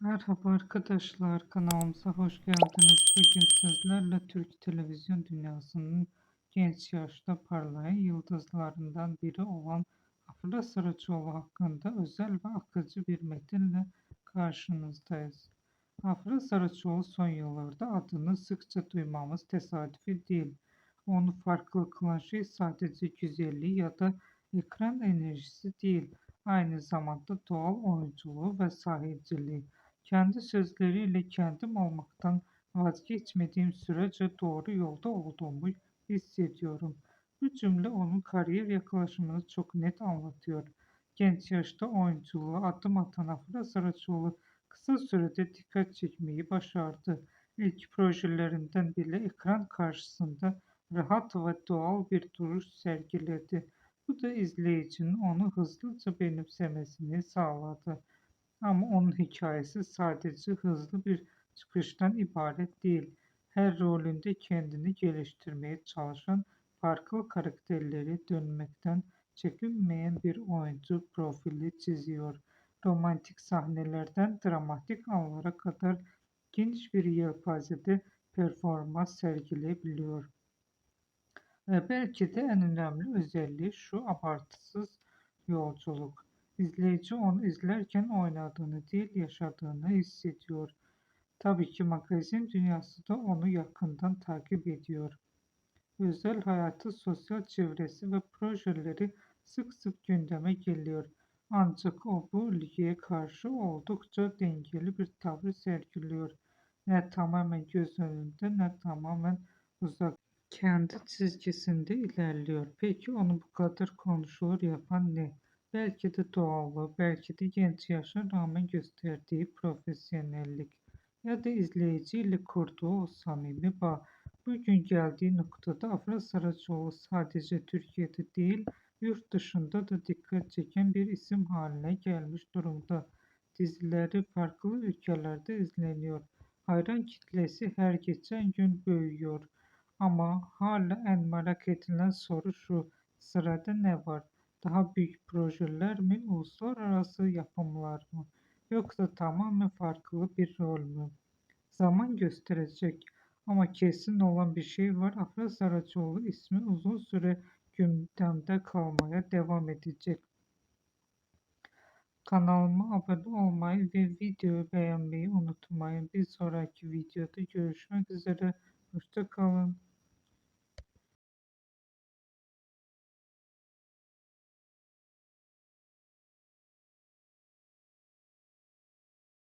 Merhaba arkadaşlar, kanalımıza hoş geldiniz. Bugün sizlerle Türk televizyon dünyasının genç yaşta parlayan yıldızlarından biri olan Afra Saraçoğlu hakkında özel ve akıcı bir metinle karşınızdayız. Afra Saraçoğlu son yıllarda adını sıkça duymamız tesadüfi değil. Onu farklı kılan şey sadece güzelliği ya da ekran enerjisi değil, aynı zamanda doğal oyunculuğu ve sahiciliği. Kendi sözleriyle kendim olmaktan vazgeçmediğim sürece doğru yolda olduğumu hissediyorum. Bu cümle onun kariyer yaklaşımını çok net anlatıyor. Genç yaşta oyunculuğa adım atan Afra Saraçoğlu kısa sürede dikkat çekmeyi başardı. İlk projelerinden bile ekran karşısında rahat ve doğal bir duruş sergiledi. Bu da izleyicinin onu hızlıca benimsemesini sağladı. Ama onun hikayesi sadece hızlı bir çıkıştan ibaret değil. Her rolünde kendini geliştirmeye çalışan, farklı karakterleri dönmekten çekinmeyen bir oyuncu profili çiziyor. Romantik sahnelerden dramatik anlara kadar geniş bir yelpazede performans sergileyebiliyor. Ve belki de en önemli özelliği şu: abartısız yolculuk. İzleyici onu izlerken oynadığını değil, yaşadığını hissediyor. Tabii ki magazin dünyası da onu yakından takip ediyor. Özel hayatı, sosyal çevresi ve projeleri sık sık gündeme geliyor. Ancak o bu ilgiye karşı oldukça dengeli bir tavır sergiliyor. Ne tamamen göz önünde ne tamamen uzak. Kendi çizgisinde ilerliyor. Peki onu bu kadar konuşulur yapan ne? Belki de doğallığı, belki de genç yaşa rağmen gösterdiği profesyonellik ya da izleyiciyle kurduğu o samimi bağ. Bugün geldiği noktada Afra Saraçoğlu sadece Türkiye'de değil, yurt dışında da dikkat çeken bir isim haline gelmiş durumda. Dizileri farklı ülkelerde izleniyor. Hayran kitlesi her geçen gün büyüyor. Ama hala en merak edilen soru şu: sırada ne var? Daha büyük projeler mi, uluslararası yapımlar mı? Yoksa tamamen farklı bir rol mü? Zaman gösterecek. Ama kesin olan bir şey var: Afra Saraçoğlu ismi uzun süre gündemde kalmaya devam edecek. Kanalıma abone olmayı ve videoyu beğenmeyi unutmayın. Bir sonraki videoda görüşmek üzere. Hoşça kalın.